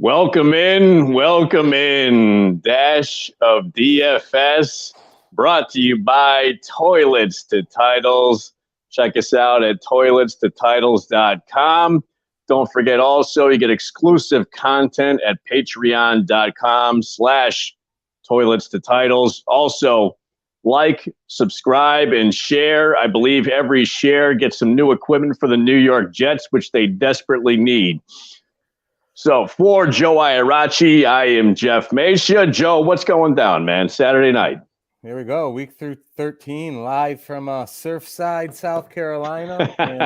Welcome in. Dash of DFS brought to you by Toilets to Titles. Check us out at toiletstotitles.com. Don't forget also, you get exclusive content at patreon.com/toilets to titles. Also, like, subscribe, and share. I believe every share gets some new equipment for the New York Jets, which they desperately need. So for Joe Iarachi, I am Jeff Mesha. Joe, what's going down, man? Saturday night. Here we go. Week through 13, live from Surfside, South Carolina. And,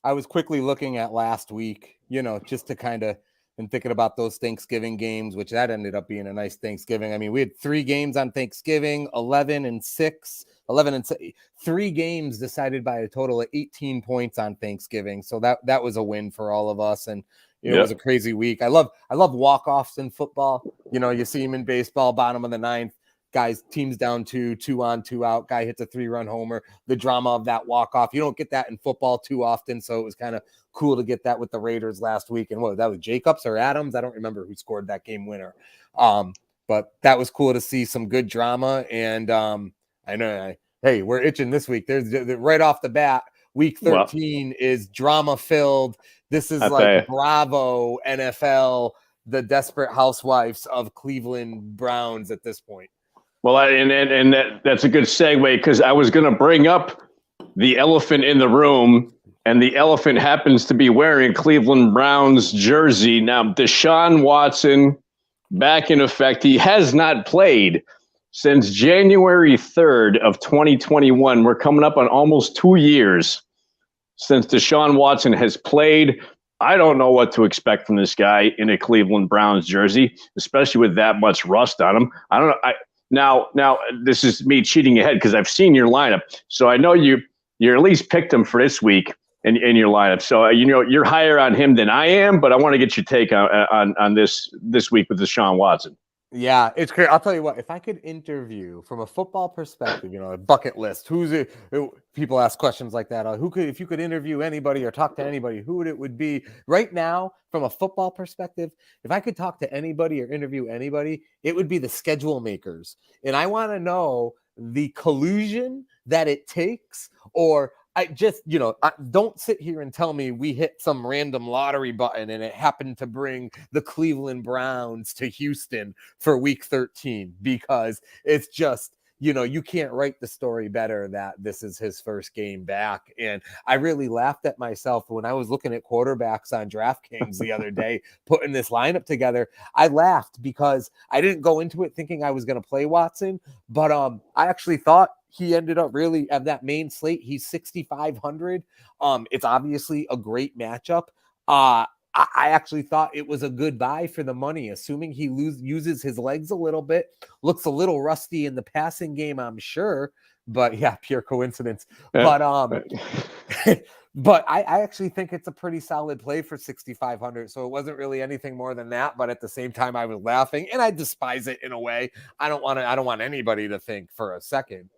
I was quickly looking at last week, just to kind of, and thinking about those Thanksgiving games, which that ended up being a nice Thanksgiving. I mean, we had 3 games on Thanksgiving, 11-6, 3 games decided by a total of 18 points on Thanksgiving. So that was a win for all of us. And it was a crazy week. I love walk-offs in football. You see them in baseball, bottom of the 9th. Guys, teams down 2 on, 2 out. Guy hits a 3-run homer. The drama of that walk-off. You don't get that in football too often, so it was kind of cool to get that with the Raiders last week. And that was Jacobs or Adams? I don't remember who scored that game winner. But that was cool to see some good drama. And I know, hey, we're itching this week. There's right off the bat, week 13 is drama-filled. This is like Bravo NFL, the Desperate Housewives of Cleveland Browns at this point. Well, that's a good segue, because I was going to bring up the elephant in the room, and the elephant happens to be wearing Cleveland Browns jersey. Now, Deshaun Watson, back in effect. He has not played since January 3rd of 2021. We're coming up on almost 2 years since Deshaun Watson has played. I don't know what to expect from this guy in a Cleveland Browns jersey, especially with that much rust on him. I don't know. Now, this is me cheating ahead because I've seen your lineup, so I know you at least picked him for this week in your lineup. So you're higher on him than I am, but I want to get your take on this week with Deshaun Watson. Yeah, it's great. I'll tell you what, if I could interview from a football perspective, a bucket list, people ask questions like that. If you could interview anybody or talk to anybody, who would be right now from a football perspective? If I could talk to anybody or interview anybody, it would be the schedule makers. And I want to know the collusion that it takes, or I just, don't sit here and tell me we hit some random lottery button and it happened to bring the Cleveland Browns to Houston for week 13, because it's just, you can't write the story better that this is his first game back. And I really laughed at myself when I was looking at quarterbacks on DraftKings the other day, putting this lineup together. I laughed because I didn't go into it thinking I was going to play Watson, but I actually thought he ended up really at that main slate. He's 6,500. It's obviously a great matchup. I actually thought it was a good buy for the money, assuming he uses his legs a little bit. Looks a little rusty in the passing game, I'm sure. But yeah, pure coincidence. But but I actually think it's a pretty solid play for 6,500. So it wasn't really anything more than that. But at the same time, I was laughing, and I despise it in a way. I don't want anybody to think for a second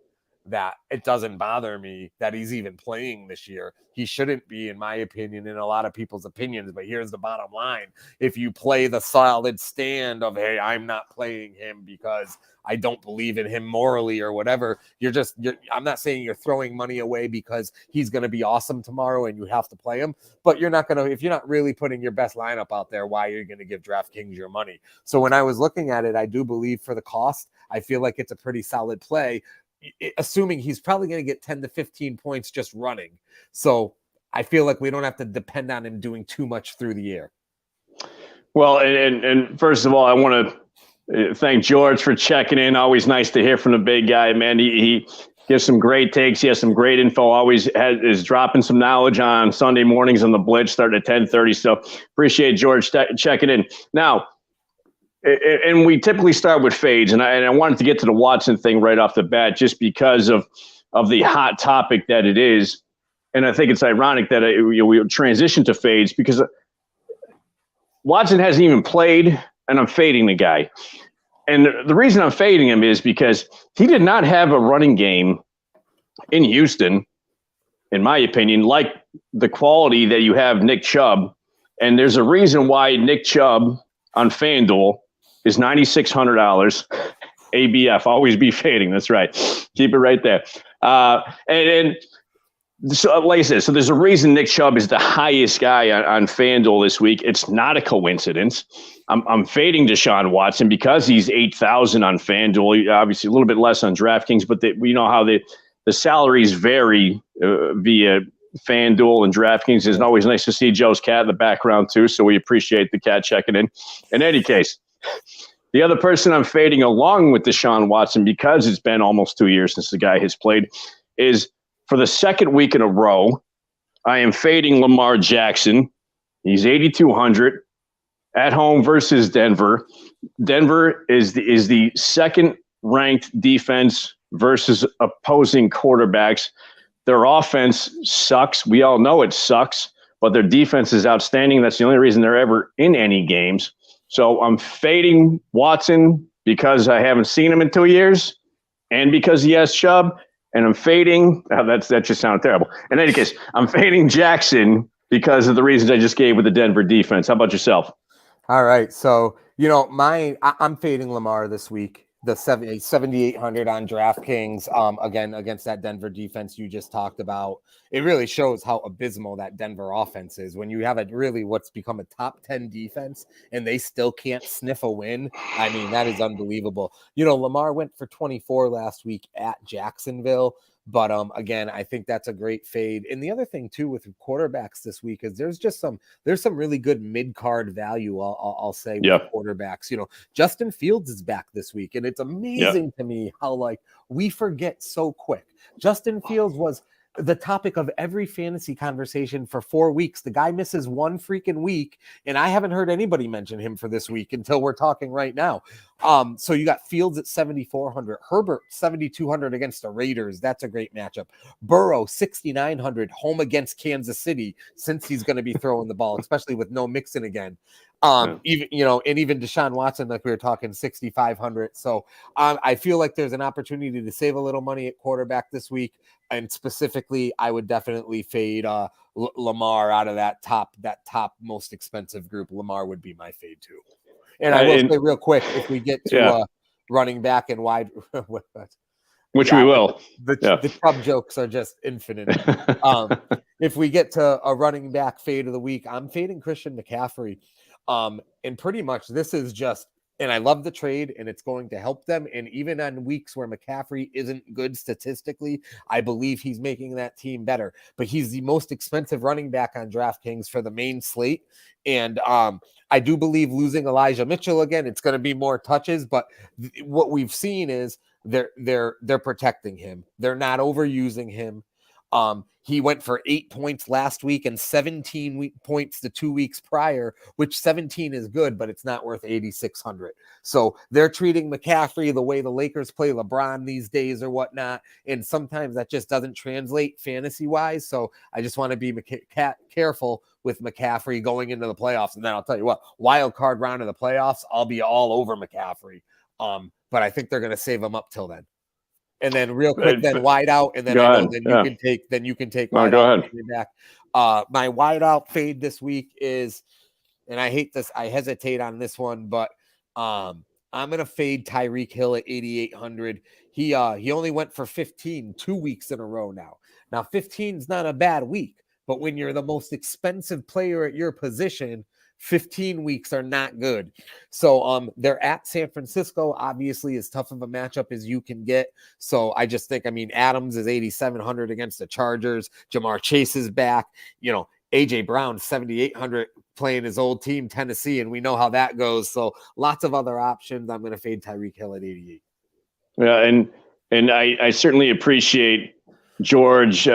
that it doesn't bother me that he's even playing this year. He shouldn't be, in my opinion, in a lot of people's opinions. But here's the bottom line. If you play the solid stand of, hey, I'm not playing him because I don't believe in him morally or whatever, I'm not saying you're throwing money away because he's going to be awesome tomorrow and you have to play him, but if you're not really putting your best lineup out there, why are you going to give DraftKings your money? So when I was looking at it, I do believe for the cost, I feel like it's a pretty solid play, assuming he's probably going to get 10 to 15 points just running. So I feel like we don't have to depend on him doing too much through the air. Well, and first of all, I want to thank George for checking in. Always nice to hear from the big guy, man. He gives some great takes. He has some great info. Always is dropping some knowledge on Sunday mornings on the Blitz, starting at 10:30. So appreciate George checking in. Now, and we typically start with fades, and I wanted to get to the Watson thing right off the bat just because of the hot topic that it is. And I think it's ironic that we transition to fades because Watson hasn't even played, and I'm fading the guy. And the reason I'm fading him is because he did not have a running game in Houston, in my opinion, like the quality that you have Nick Chubb And there's a reason why Nick Chubb on FanDuel is $9,600. ABF, always be fading. That's right. Keep it right there. And so, like I said, so there's a reason Nick Chubb is the highest guy on FanDuel this week. It's not a coincidence. I'm fading Deshaun Watson because he's 8,000 on FanDuel. Obviously, a little bit less on DraftKings, but we know how the salaries vary via FanDuel and DraftKings. It's always nice to see Joe's cat in the background too, so we appreciate the cat checking in. In any case, the other person I'm fading along with Deshaun Watson, because it's been almost 2 years since the guy has played, is for the second week in a row, I am fading Lamar Jackson. He's 8,200 at home versus Denver. Denver is the second-ranked defense versus opposing quarterbacks. Their offense sucks. We all know it sucks, but their defense is outstanding. That's the only reason they're ever in any games. So I'm fading Watson because I haven't seen him in 2 years and because he has Chubb. And I'm fading – that just sounded terrible. In any case, I'm fading Jackson because of the reasons I just gave with the Denver defense. How about yourself? All right. So, I'm fading Lamar this week. The 7,800 on DraftKings, again, against that Denver defense you just talked about. It really shows how abysmal that Denver offense is. When you have what's become a top 10 defense and they still can't sniff a win, I mean, that is unbelievable. Lamar went for 24 last week at Jacksonville. But again, I think that's a great fade. And the other thing too with quarterbacks this week is there's some really good mid-card value. I'll say with quarterbacks. Justin Fields is back this week, and it's amazing to me how we forget so quick. Justin Fields was the topic of every fantasy conversation for 4 weeks. The guy misses one freaking week, and I haven't heard anybody mention him for this week until we're talking right now. So you got Fields at 7,400, Herbert 7,200 against the Raiders. That's a great matchup. Burrow 6,900 home against Kansas City, since he's going to be throwing the ball, especially with no Mixon again. Even Deshaun Watson, like we were talking, 6,500. So I feel like there's an opportunity to save a little money at quarterback this week. And specifically, I would definitely fade Lamar out of that top most expensive group. Lamar would be my fade too. And I will say real quick, if we get to running back and wide, which we will, the Chubb jokes are just infinite. If we get to a running back fade of the week, I'm fading Christian McCaffrey. And pretty much this is just, and I love the trade, and it's going to help them. And even on weeks where McCaffrey isn't good statistically, I believe he's making that team better. But he's the most expensive running back on DraftKings for the main slate. And I do believe losing Elijah Mitchell again, it's going to be more touches. But what we've seen is they're protecting him. They're not overusing him. He went for 8 points last week and 17 points the 2 weeks prior, which 17 is good, but it's not worth 8,600. So they're treating McCaffrey the way the Lakers play LeBron these days or whatnot. And sometimes that just doesn't translate fantasy wise. So I just want to be careful with McCaffrey going into the playoffs. And then I'll tell you what, wild card round of the playoffs, I'll be all over McCaffrey. But I think they're going to save him up till then. And then real quick, then wide out, and then you can take wide out. Back. My wide out fade this week is, and I hate this, I hesitate on this one, but I'm gonna fade Tyreek Hill at 8,800. He only went for 15 2 weeks in a row now. Now 15 is not a bad week, but when you're the most expensive player at your position, 15 weeks are not good. So they're at San Francisco, obviously as tough of a matchup as you can get. So I just think, Adams is 8,700 against the Chargers. Jamar Chase is back. AJ Brown 7,800 playing his old team, Tennessee, and we know how that goes. So lots of other options. I'm going to fade Tyreek Hill at 88. Yeah, and I certainly appreciate George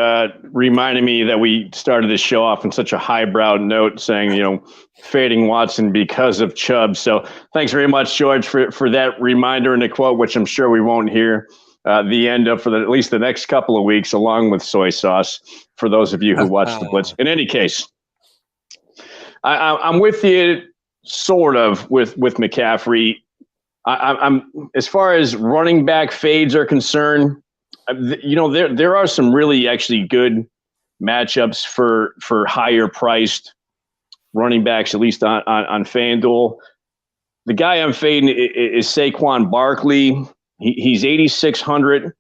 reminded me that we started this show off on such a highbrow note saying, fading Watson because of Chubb. So thanks very much, George, for that reminder and the quote, which I'm sure we won't hear the end of for at least the next couple of weeks, along with soy sauce, for those of you who watch the Blitz. In any case, I'm with you sort of with McCaffrey. I'm as far as running back fades are concerned, there are some really actually good matchups for higher priced running backs, at least on FanDuel. The guy I'm fading is Saquon Barkley. He's 8,600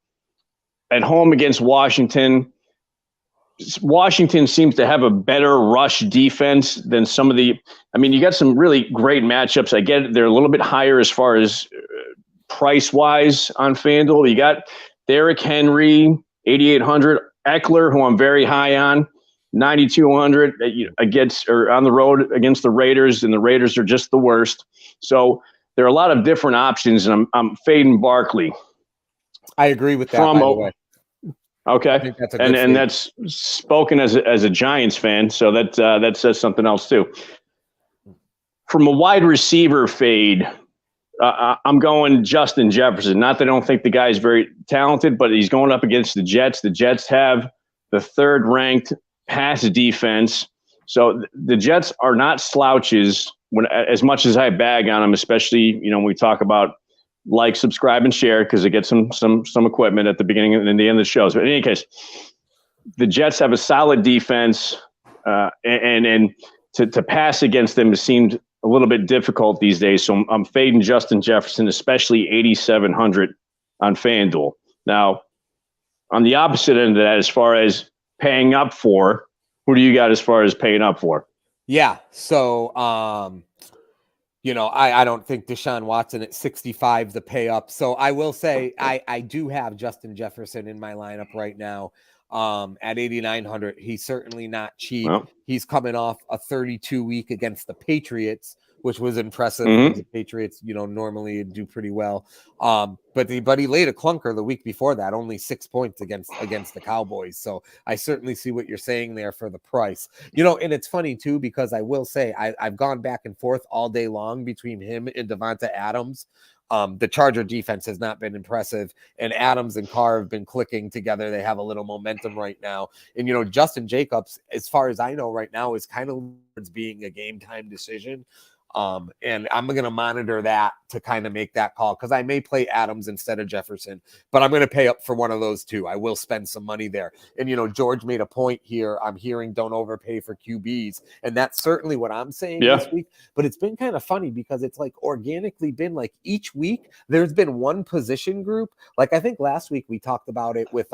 at home against Washington. Washington seems to have a better rush defense than some of the. I mean, you got some really great matchups. I get it; they're a little bit higher as far as price wise on FanDuel. You got Derrick Henry, 8,800. Eckler, who I'm very high on, 9,200 against or on the road against the Raiders, and the Raiders are just the worst. So there are a lot of different options, and I'm fading Barkley. I agree with that. By the way. Okay, and that's spoken as a Giants fan, so that says something else too. From a wide receiver fade, I'm going Justin Jefferson. Not that I don't think the guy is very talented, but he's going up against the Jets. The Jets have the third-ranked pass defense, so the Jets are not slouches. As much as I bag on them, especially when we talk about like, subscribe, and share, because it gets some equipment at the beginning and the end of the shows. But in any case, the Jets have a solid defense, and to pass against them has seemed a little bit difficult these days. So I'm fading Justin Jefferson, especially 8,700 on FanDuel. Now, on the opposite end of that, as far as paying up for, who do you got as far as paying up for? Yeah, so I don't think Deshaun Watson at 65 the pay up. So I will say I do have Justin Jefferson in my lineup right now at 8,900. He's certainly not cheap. Well, he's coming off a 32 week against the Patriots, which was impressive. Mm-hmm. The Patriots, normally do pretty well. But he laid a clunker the week before that, only 6 points against the Cowboys. So I certainly see what you're saying there for the price. And it's funny too, because I will say I've gone back and forth all day long between him and Devonta Adams. The Charger defense has not been impressive, and Adams and Carr have been clicking together. They have a little momentum right now. And, Justin Jacobs, as far as I know right now, is kind of towards being a game time decision. And I'm going to monitor that to kind of make that call, because I may play Adams instead of Jefferson, but I'm going to pay up for one of those two. I will spend some money there. And, George made a point here. I'm hearing don't overpay for QBs. And that's certainly what I'm saying this week. But it's been kind of funny because it's like organically been like each week there's been one position group. Like I think last week we talked about it with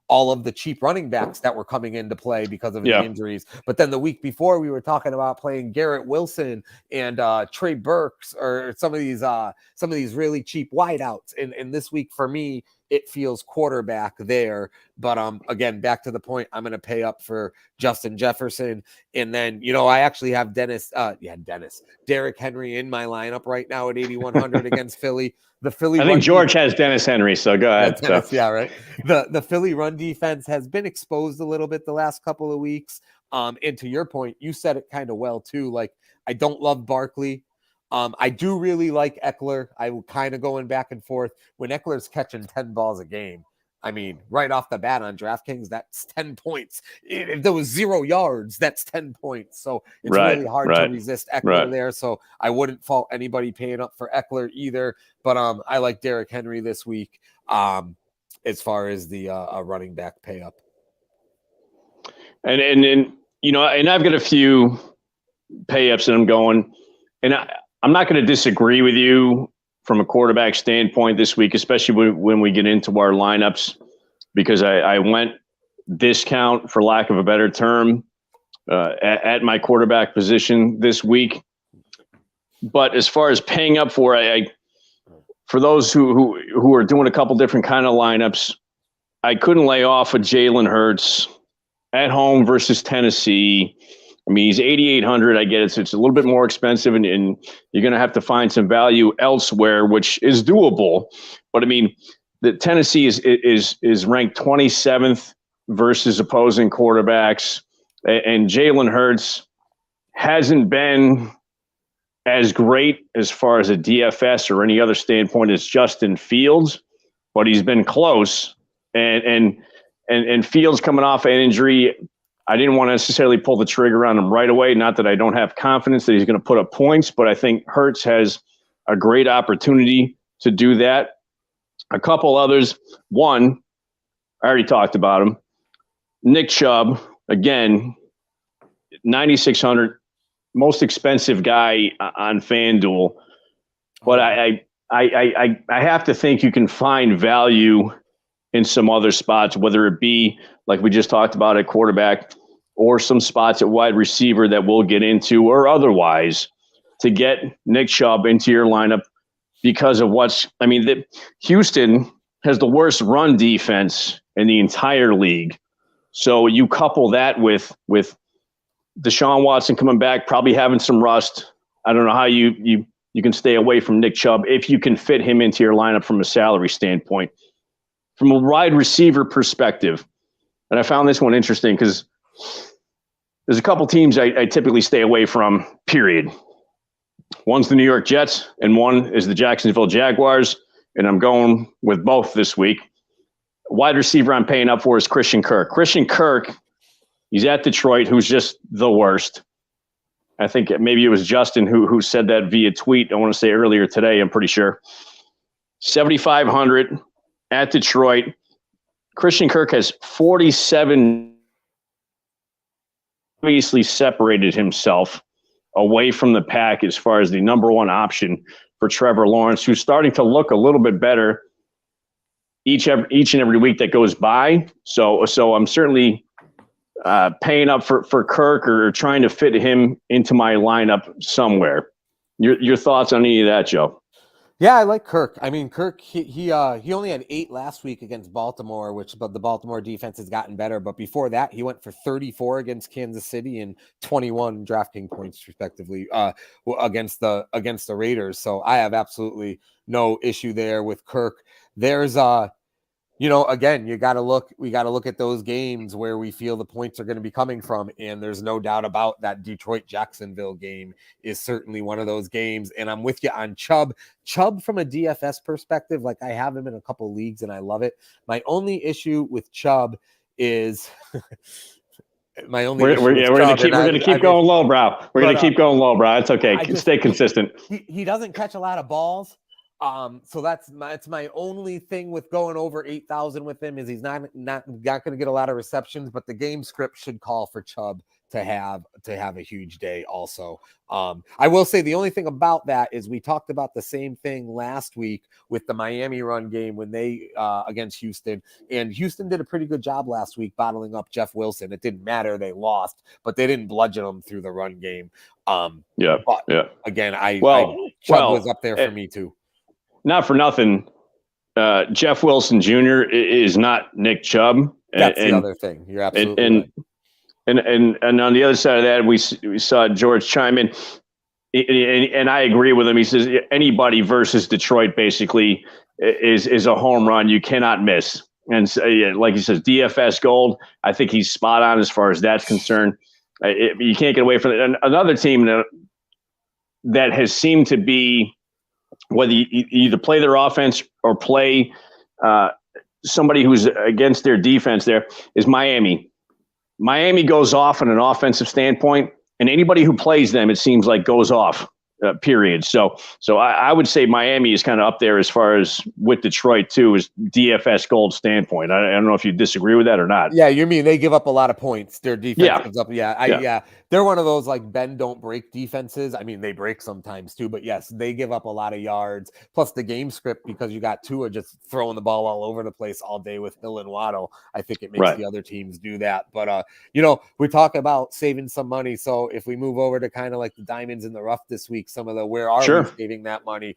all of the cheap running backs that were coming into play because of the injuries. But then the week before we were talking about playing Garrett Wilson and Trey Burks, or some of these really cheap wideouts. And this week for me, it feels quarterback there. But again, back to the point, I'm going to pay up for Justin Jefferson. And then, I actually have Derrick Henry in my lineup right now at 8,100 against Philly. I think George has Dennis Henry, so go ahead. Dennis, yeah, right. The Philly run defense has been exposed a little bit the last couple of weeks. And to your point, you said it kind of well too. Like, I don't love Barkley. I do really like Eckler. I'm kind of going back and forth. When Eckler's catching 10 balls a game, I mean, right off the bat on DraftKings, that's 10 points. If there was 0 yards, that's 10 points. So it's really hard to resist Eckler there. So I wouldn't fault anybody paying up for Eckler either. But I like Derrick Henry this week as far as the running back pay up. And I've got a few pay ups that I'm going, and I'm not going to disagree with you from a quarterback standpoint this week, especially when we get into our lineups, because I went discount, for lack of a better term, at my quarterback position this week. But as far as paying up for, for those who are doing a couple different kind of lineups, I couldn't lay off of Jalen Hurts at home versus Tennessee. I mean, he's 8,800. I get it. So it's a little bit more expensive, and you're going to have to find some value elsewhere, which is doable. But I mean, the Tennessee is ranked 27th versus opposing quarterbacks, and Jalen Hurts hasn't been as great as far as a DFS or any other standpoint as Justin Fields, but he's been close. And Fields coming off an injury, I didn't want to necessarily pull the trigger on him right away. Not that I don't have confidence that he's going to put up points, but I think Hurts has a great opportunity to do that. A couple others. One, I already talked about him. Nick Chubb, again, 9,600. most expensive guy on FanDuel, but I have to think you can find value in some other spots, whether it be like we just talked about at quarterback or some spots at wide receiver that we'll get into, or otherwise to get Nick Chubb into your lineup because of Houston has the worst run defense in the entire league. So you couple that with Deshaun Watson coming back, probably having some rust. I don't know how you can stay away from Nick Chubb if you can fit him into your lineup from a salary standpoint. From a wide receiver perspective, and I found this one interesting because there's a couple teams I typically stay away from, period. One's the New York Jets, and one is the Jacksonville Jaguars, and I'm going with both this week. Wide receiver I'm paying up for is Christian Kirk. Christian Kirk, he's at Detroit, who's just the worst. I think maybe it was Justin who said that via tweet, I want to say earlier today, I'm pretty sure. 7,500 at Detroit. Christian Kirk has 47, obviously separated himself away from the pack as far as the number one option for Trevor Lawrence, who's starting to look a little bit better each and every week that goes by. So I'm certainly paying up for Kirk or trying to fit him into my lineup somewhere. Your thoughts on any of that, Joe? Yeah, I like Kirk. I mean, Kirk, he only had 8 last week against Baltimore, but the Baltimore defense has gotten better. But before that, he went for 34 against Kansas City and 21 DraftKings points, respectively, against the Raiders. So I have absolutely no issue there with Kirk. There's again, we got to look at those games where we feel the points are going to be coming from. And there's no doubt about that Detroit-Jacksonville game is certainly one of those games. And I'm with you on Chubb. Chubb from a DFS perspective, like I have him in a couple leagues and I love it. My only issue with Chubb is we're going to keep going lowbrow. We're going to keep going lowbrow. It's okay. Stay consistent. He doesn't catch a lot of balls. So that's my only thing with going over 8,000 with him is he's not going to get a lot of receptions, but the game script should call for Chubb to have a huge day also. I will say the only thing about that is we talked about the same thing last week with the Miami run game when they against Houston, and Houston did a pretty good job last week bottling up Jeff Wilson. It didn't matter. They lost, but they didn't bludgeon him through the run game. Again, Chubb was up there for me too. Not for nothing, Jeff Wilson Jr. is not Nick Chubb. That's the other thing. You're absolutely right. And on the other side of that, we saw George chime in, and I agree with him. He says anybody versus Detroit basically is a home run. You cannot miss. And so, like he says, DFS gold. I think he's spot on as far as that's concerned. You can't get away from it. And another team that has seemed to be, whether you either play their offense or play somebody who's against their defense, there is Miami. Miami goes off on an offensive standpoint, and anybody who plays them, it seems like, goes off, period. So I would say Miami is kind of up there as far as with Detroit, too, as DFS gold standpoint. I don't know if you disagree with that or not. Yeah, you mean they give up a lot of points. Their defense comes up. Yeah. They're one of those like bend, don't break defenses. I mean, they break sometimes too, but yes, they give up a lot of yards. Plus the game script, because you got Tua just throwing the ball all over the place all day with Hill and Waddle. I think it makes the other teams do that. But, we talk about saving some money. So if we move over to kind of like the diamonds in the rough this week, some of the where are we saving that money?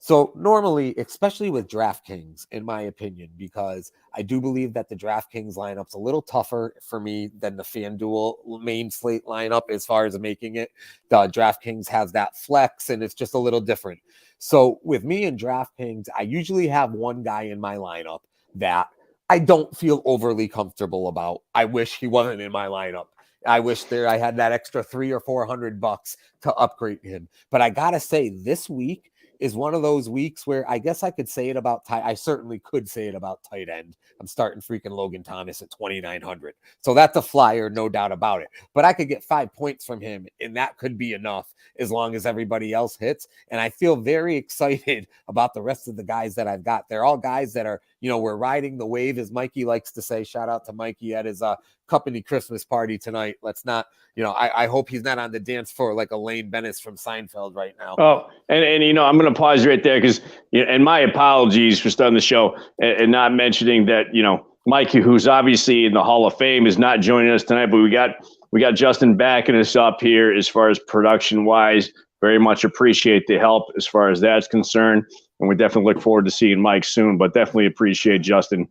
So normally, especially with DraftKings, in my opinion, because I do believe that the DraftKings lineup's a little tougher for me than the FanDuel main slate lineup as far as making it. The DraftKings has that flex, and it's just a little different. So with me and DraftKings, I usually have one guy in my lineup that I don't feel overly comfortable about. I wish he wasn't in my lineup. I wish I had that extra $300 or $400 to upgrade him. But I gotta say, this week is one of those weeks where I guess I could say it about I certainly could say it about tight end. I'm starting freaking Logan Thomas at 2,900. So that's a flyer, no doubt about it. But I could get 5 points from him, and that could be enough as long as everybody else hits. And I feel very excited about the rest of the guys that I've got. They're all guys that are, we're riding the wave, as Mikey likes to say. Shout out to Mikey at his company Christmas party tonight. Let's not, I hope he's not on the dance floor like Elaine Bennis from Seinfeld right now. Oh, and I'm going to pause right there because, and my apologies for starting the show and not mentioning that, Mikey, who's obviously in the Hall of Fame, is not joining us tonight, but we got Justin backing us up here as far as production wise. Very much appreciate the help as far as that's concerned. And we definitely look forward to seeing Mike soon, but definitely appreciate Justin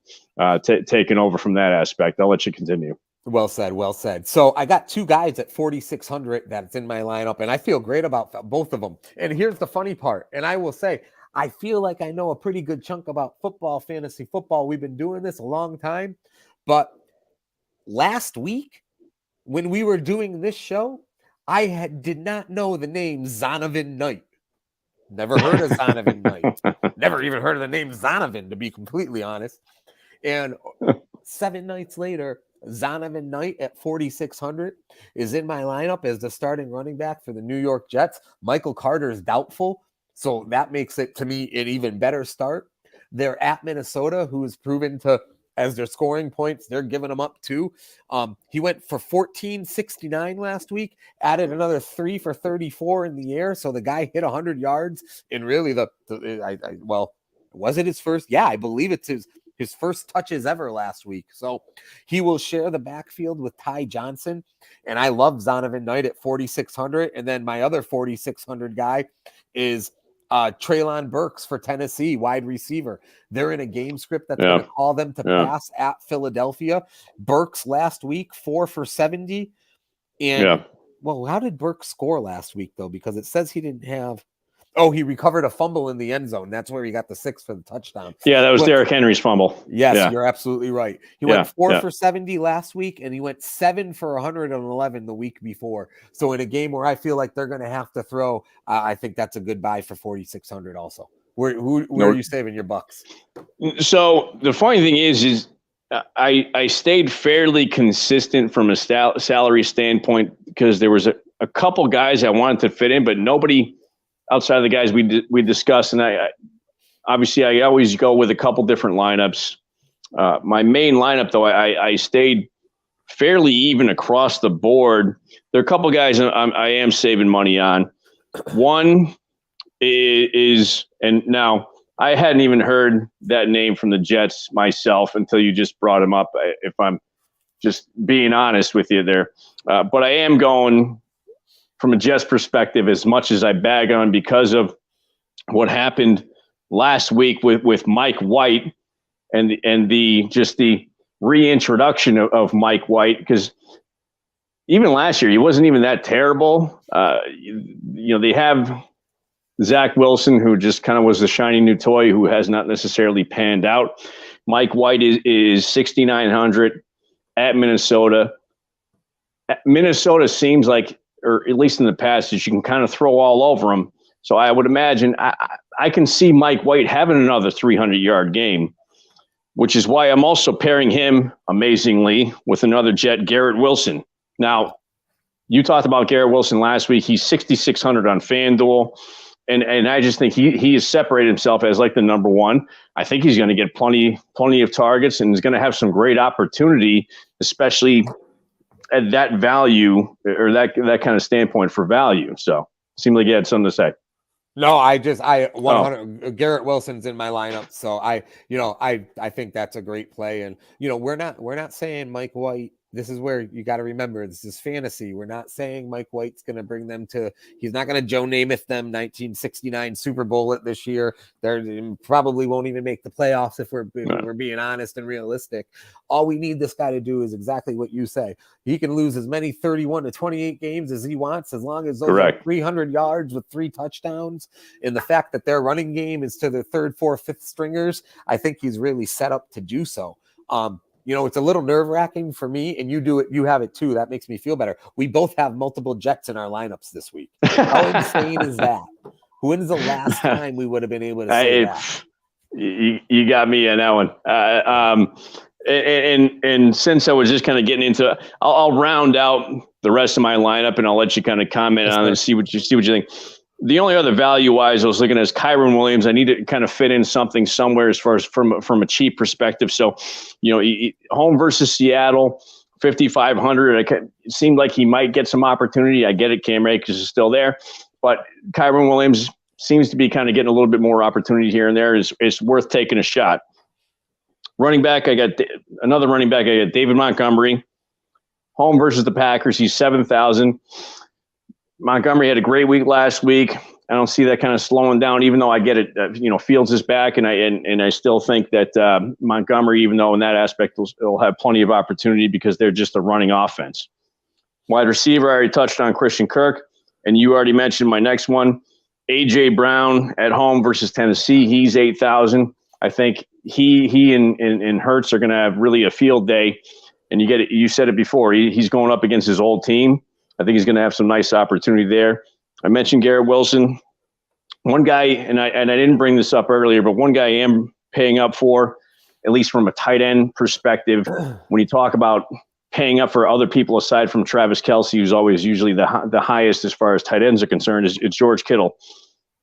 taking over from that aspect. I'll let you continue. Well said. Well said. So I got two guys at 4,600 that's in my lineup, and I feel great about both of them. And here's the funny part. And I will say, I feel like I know a pretty good chunk about football, fantasy football. We've been doing this a long time. But last week, when we were doing this show, I did not know the name Zonovan Knight. Never heard of Zonovan Knight. Never even heard of the name Zonovan, to be completely honest. And 7 nights later, Zonovan Knight at 4,600 is in my lineup as the starting running back for the New York Jets. Michael Carter is doubtful, so that makes it, to me, an even better start. They're at Minnesota, who is proven to, as their scoring points, they're giving them up too. He went for 1469 last week, added another 3 for 34 in the air. So the guy hit 100 yards in really was it his first? Yeah, I believe it's his first touches ever last week. So he will share the backfield with Ty Johnson. And I love Zonovan Knight at 4,600. And then my other 4,600 guy is Treylon Burks for Tennessee, wide receiver. They're in a game script that's going to call them to pass at Philadelphia. Burks last week, 4 for 70. And well, how did Burks score last week though? Because it says he didn't have. Oh, he recovered a fumble in the end zone. That's where he got the 6 for the touchdown. Yeah, that was Derrick Henry's fumble. Yes, you're absolutely right. He went 4 for 70 last week, and he went 7 for 111 the week before. So in a game where I feel like they're going to have to throw, I think that's a good buy for 4,600 also. Where are you saving your bucks? So the funny thing is I stayed fairly consistent from a salary standpoint because there was a couple guys I wanted to fit in, but nobody outside of the guys we discussed. And I always go with a couple different lineups. My main lineup, though, I stayed fairly even across the board. There are a couple guys I am saving money on. One is, and now I hadn't even heard that name from the Jets myself until you just brought him up, if I'm just being honest with you there. But I am going from a Jets perspective, as much as I bag on because of what happened last week with Mike White and the reintroduction of Mike White, because even last year he wasn't even that terrible. They have Zach Wilson, who just kind of was the shiny new toy, who has not necessarily panned out. Mike White is 6,900 at Minnesota. Minnesota seems like, or at least in the past, that you can kind of throw all over him. So I would imagine I can see Mike White having another 300-yard game, which is why I'm also pairing him, amazingly, with another Jet, Garrett Wilson. Now, you talked about Garrett Wilson last week. He's 6,600 on FanDuel, and I just think he has separated himself as like the number one. I think he's going to get plenty of targets and is going to have some great opportunity, especially at that value or that kind of standpoint for value. So seemed like you had something to say. No, 100 Garrett Wilson's in my lineup. So I think that's a great play. And, we're not saying Mike White. This is where you got to remember, this is fantasy. We're not saying Mike White's going to bring them he's not going to Joe Namath them 1969 Super Bowl this year. They probably won't even make the playoffs if we're being honest and realistic. All we need this guy to do is exactly what you say. He can lose as many 31 to 28 games as he wants, as long as those are 300 yards with 3 touchdowns. And the fact that their running game is to their 3rd, 4th, 5th stringers, I think he's really set up to do so. It's a little nerve-wracking for me, and you have it too. That makes me feel better. We both have multiple Jets in our lineups this week. How insane is that? When's the last time we would have been able to say that? You got me on that one. And since I was just kind of getting into, I'll round out the rest of my lineup, and I'll let you kind of comment on it and see what you think. The only other value-wise I was looking at is Kyron Williams. I need to kind of fit in something somewhere as far as from a cheap perspective. So, home versus Seattle, 5,500. It seemed like he might get some opportunity. I get it, Cam Akers is still there. But Kyron Williams seems to be kind of getting a little bit more opportunity here and there. It's worth taking a shot. Running back, I got another running back. I got David Montgomery. Home versus the Packers. He's 7,000. Montgomery had a great week last week. I don't see that kind of slowing down, even though I get it. Fields is back, and I still think that Montgomery, even though in that aspect will have plenty of opportunity because they're just a running offense. Wide receiver, I already touched on Christian Kirk, and you already mentioned my next one, A.J. Brown at home versus Tennessee. He's 8,000. I think he and Hurts are going to have really a field day, and you get it. You said it before. He's going up against his old team. I think he's going to have some nice opportunity there. I mentioned Garrett Wilson. One guy, and I didn't bring this up earlier, but one guy I am paying up for, at least from a tight end perspective, when you talk about paying up for other people aside from Travis Kelce, who's always usually the highest as far as tight ends are concerned, it's George Kittle.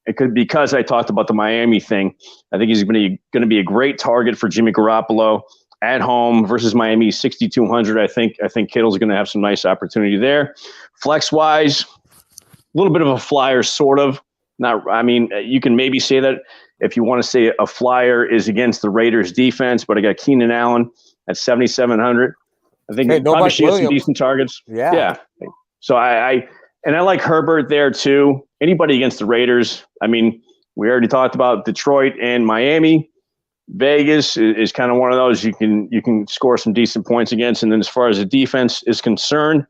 It could, because I talked about the Miami thing. I think he's going to be a great target for Jimmy Garoppolo at home versus Miami, 6,200. I think Kittle's going to have some nice opportunity there. Flex wise, a little bit of a flyer, sort of. You can maybe say that if you want to say a flyer is against the Raiders defense, but I got Keenan Allen at 7,700. I think probably she has some decent targets. Yeah. So I like Herbert there too. Anybody against the Raiders. We already talked about Detroit and Miami. Vegas is kind of one of those you can score some decent points against. And then as far as the defense is concerned,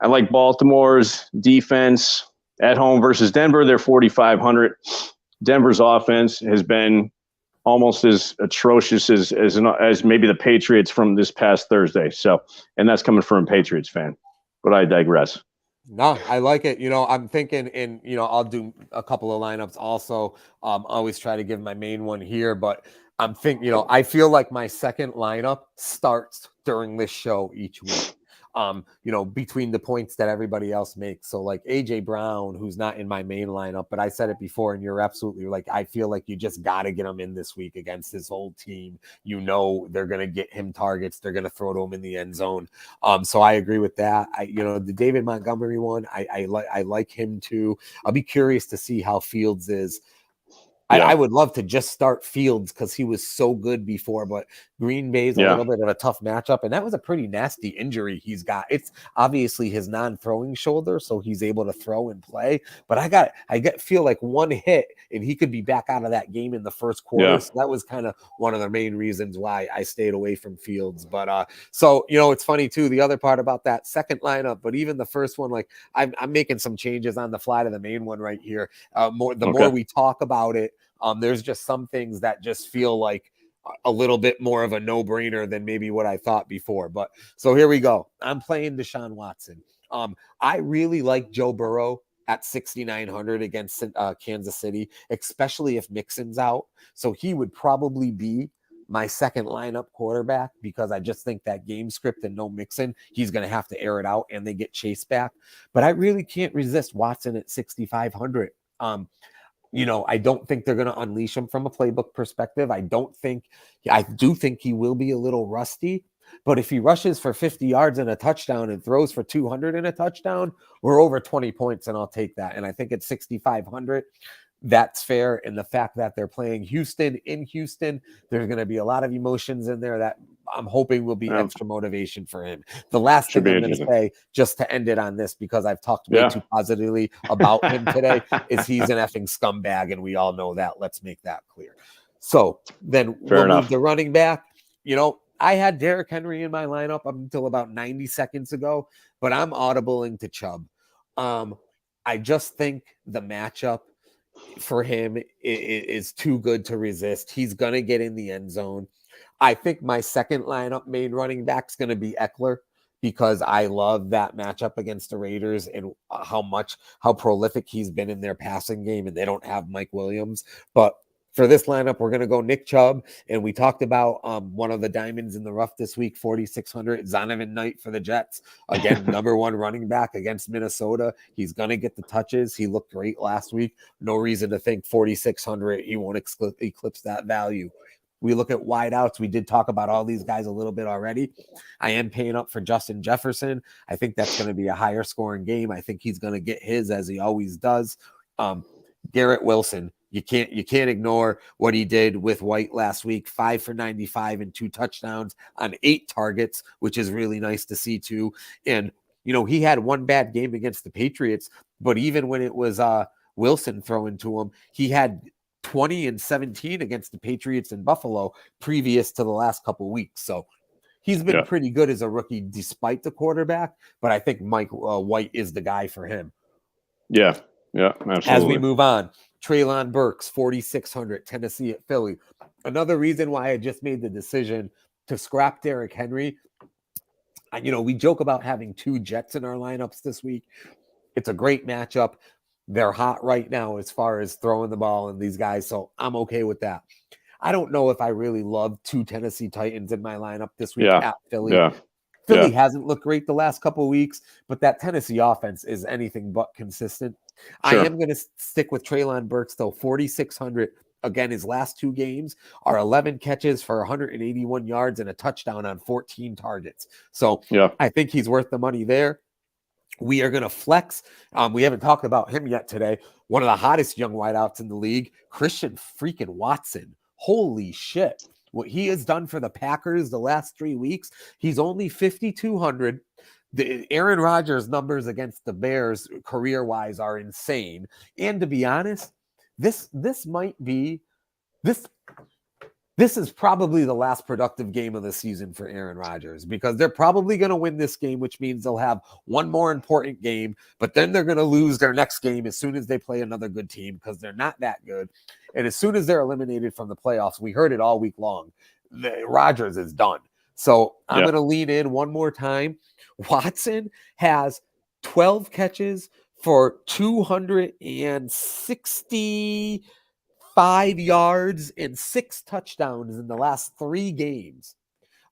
I like Baltimore's defense at home versus Denver. They're 4,500. Denver's offense has been almost as atrocious as maybe the Patriots from this past Thursday. So, and that's coming from a Patriots fan. But I digress. No, I like it. I'm thinking I'll do a couple of lineups also. Always try to give my main one here, but I'm thinking, I feel like my second lineup starts during this show each week. Between the points that everybody else makes. So like AJ Brown, who's not in my main lineup, but I said it before, and you're absolutely like, I feel like you just got to get him in this week against his whole team. They're going to get him targets. They're going to throw to him in the end zone. So I agree with that. The David Montgomery one, I like him too. I'll be curious to see how Fields is. Yeah. I would love to just start Fields because he was so good before, but Green Bay's a little bit of a tough matchup, and that was a pretty nasty injury he's got. It's obviously his non-throwing shoulder, so he's able to throw and play. But I feel like one hit, and he could be back out of that game in the first quarter. Yeah. So that was kind of one of the main reasons why I stayed away from Fields. But it's funny too. The other part about that second lineup, but even the first one, like I'm making some changes on the fly to the main one right here. More we talk about it. There's just some things that just feel like a little bit more of a no-brainer than maybe what I thought before. But so here we go. I'm playing Deshaun Watson. I really like Joe Burrow at 6,900 against Kansas City, especially if Mixon's out. So he would probably be my second lineup quarterback because I just think that game script and no Mixon, he's going to have to air it out and they get Chase back. But I really can't resist Watson at 6,500. I don't think they're going to unleash him from a playbook perspective. I do think he will be a little rusty, but if he rushes for 50 yards and a touchdown and throws for 200 and a touchdown, we're over 20 points and I'll take that. And I think at 6,500, that's fair. And the fact that they're playing Houston in Houston, there's going to be a lot of emotions in there that I'm hoping will be extra motivation for him. The last thing I'm going to say, just to end it on this, because I've talked way too positively about him today, is he's an effing scumbag, and we all know that. Let's make that clear. So then we'll move the running back. I had Derrick Henry in my lineup up until about 90 seconds ago, but I'm audibling to Chubb. I just think the matchup for him is too good to resist. He's going to get in the end zone. I think my second lineup main running back is going to be Eckler because I love that matchup against the Raiders and how prolific he's been in their passing game, and they don't have Mike Williams. But For this lineup, we're going to go Nick Chubb, and we talked about one of the diamonds in the rough this week, 4,600, Zonovan Knight for the Jets. Again, number one running back against Minnesota. He's going to get the touches. He looked great last week. No reason to think 4,600, he won't eclipse that value. We look at wideouts. We did talk about all these guys a little bit already. I am paying up for Justin Jefferson. I think that's going to be a higher scoring game. I think he's going to get his, as he always does. Garrett Wilson. You can't ignore what he did with White last week, 5 for 95 and 2 touchdowns on 8 targets, which is really nice to see too. And, he had one bad game against the Patriots, but even when it was Wilson throwing to him, he had 20 and 17 against the Patriots in Buffalo previous to the last couple of weeks. So he's been pretty good as a rookie despite the quarterback, but I think Mike White is the guy for him. Yeah, absolutely. As we move on, Treylon Burks, 4,600, Tennessee at Philly. Another reason why I just made the decision to scrap Derrick Henry. We joke about having 2 Jets in our lineups this week. It's a great matchup. They're hot right now as far as throwing the ball and these guys, so I'm okay with that. I don't know if I really love 2 Tennessee Titans in my lineup this week at Philly. Philly hasn't looked great the last couple of weeks, but that Tennessee offense is anything but consistent. Sure. I am going to stick with Treylon Burks, though, 4,600. Again, his last 2 games are 11 catches for 181 yards and a touchdown on 14 targets. So I think he's worth the money there. We are going to flex. We haven't talked about him yet today. One of the hottest young wideouts in the league, Christian freaking Watson. Holy shit. What he has done for the Packers the last 3 weeks, he's only 5,200. The Aaron Rodgers numbers against the Bears career-wise are insane. And to be honest, this is probably the last productive game of the season for Aaron Rodgers, because they're probably going to win this game, which means they'll have one more important game, but then they're going to lose their next game as soon as they play another good team, because they're not that good. And as soon as they're eliminated from the playoffs, we heard it all week long, Rodgers is done. So I'm going to lean in one more time. Watson has 12 catches for 265 yards and 6 touchdowns in the last 3 games.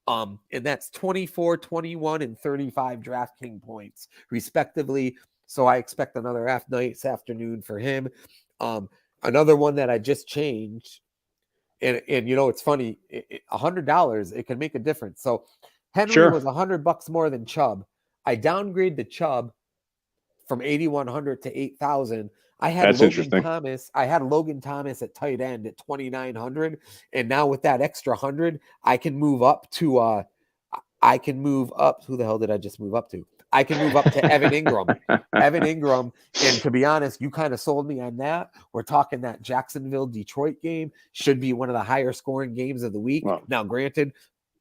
And that's 24, 21, and 35 DraftKings points, respectively. So I expect another nice afternoon for him. Another one that I just changed, and it's funny, $100, it can make a difference. So Henry was $100 more than Chubb. I downgrade the Chubb from 8,100 to 8,000. I had Logan Thomas at tight end at 2,900, and now with that extra 100, I can move up to who the hell did I just move up to? I can move up to Evan Ingram. Evan Ingram, and to be honest, you kind of sold me on that. We're talking that Jacksonville-Detroit game should be one of the higher scoring games of the week. Wow. Now, granted,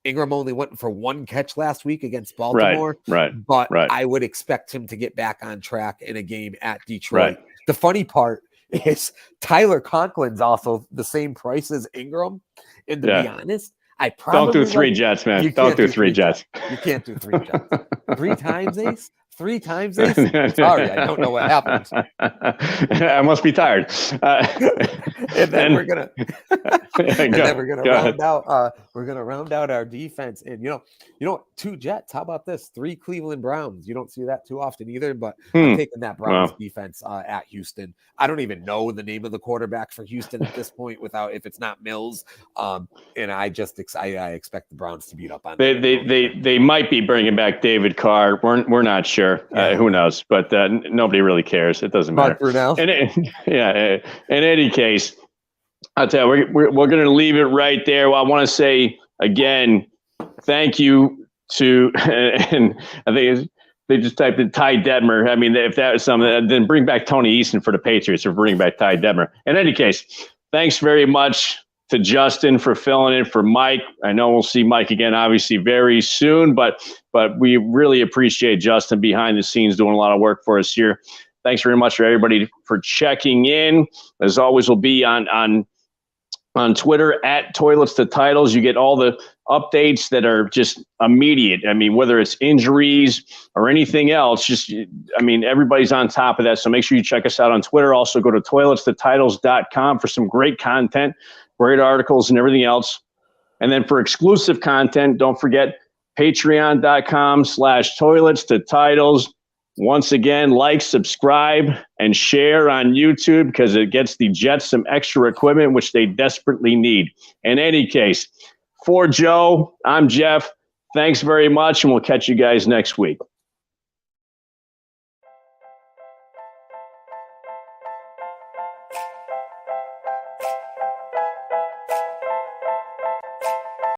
Ingram only went for 1 catch last week against Baltimore, but I would expect him to get back on track in a game at Detroit. The funny part is Tyler Conklin's also the same price as Ingram, and to be honest, I probably don't do 3 Jets, man. Don't do 3 Jets. You can't do 3 Jets. 3 times, Ace? 3 times, Ace? Sorry, I don't know what happened. I must be tired. And then we're gonna round out. We're gonna round out our defense, and you know, 2 Jets. How about this? 3 Cleveland Browns. You don't see that too often either. But I'm taking that Browns defense at Houston. I don't even know the name of the quarterback for Houston at this point, if it's not Mills. And I expect the Browns to beat up on them. They might be bringing back David Carr. We're not sure. Who knows? But nobody really cares. It doesn't matter. In any case, I'll tell you, we're going to leave it right there. Well, I want to say again, thank you to, and I think they just typed in Ty Detmer. I mean, if that was something, then bring back Tony Easton for the Patriots, or bring back Ty Detmer. In any case, thanks very much to Justin for filling in for Mike. I know we'll see Mike again, obviously, very soon, but we really appreciate Justin behind the scenes doing a lot of work for us here. Thanks very much for everybody for checking in. As always, we'll be on Twitter at Toilets to Titles. You get all updates that are just immediate. I mean, whether it's injuries or anything else, everybody's on top of that. So make sure you check us out on Twitter. Also go to toiletstotitles.com for some great content, great articles and everything else. And then for exclusive content, don't forget patreon.com/toiletstotitles. Once again, like, subscribe, and share on YouTube because it gets the Jets some extra equipment, which they desperately need. In any case, for Joe, I'm Jeff. Thanks very much, and we'll catch you guys next week.